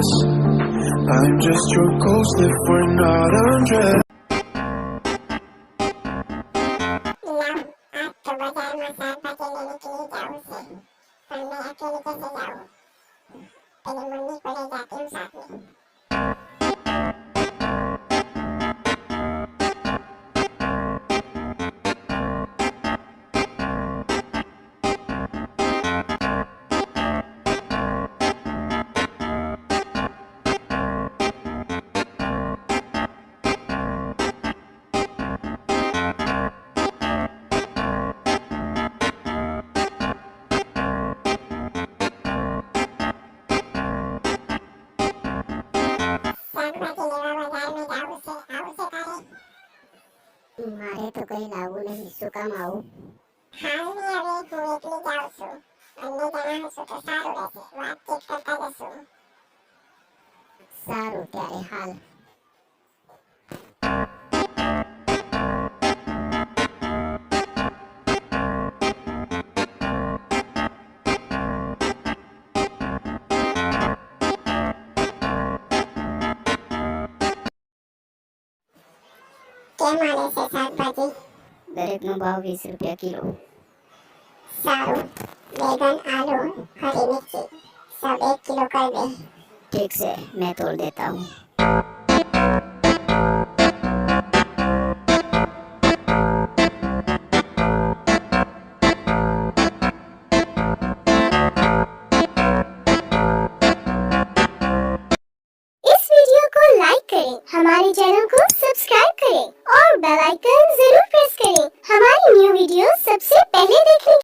dress. I'm just your ghost if we're not undressed. મારે તો કઈ લાવવું નહીં, શું કામ આવું? હાલ ની હવે હું એકલી જાઉં છું. બંને જણા હશું તો સારું રહેશે. વાતચીત કરતા જશું. સારું ત્યારે હાલ. કેમ મળે છે શાકભાજી? દરેકનો ભાવ 20 રૂપિયા કિલો. સારું. बैगन आलू हरी मिर्ची सब 1 किलो कर दे। ठीक से मैं तोल देता हूँ।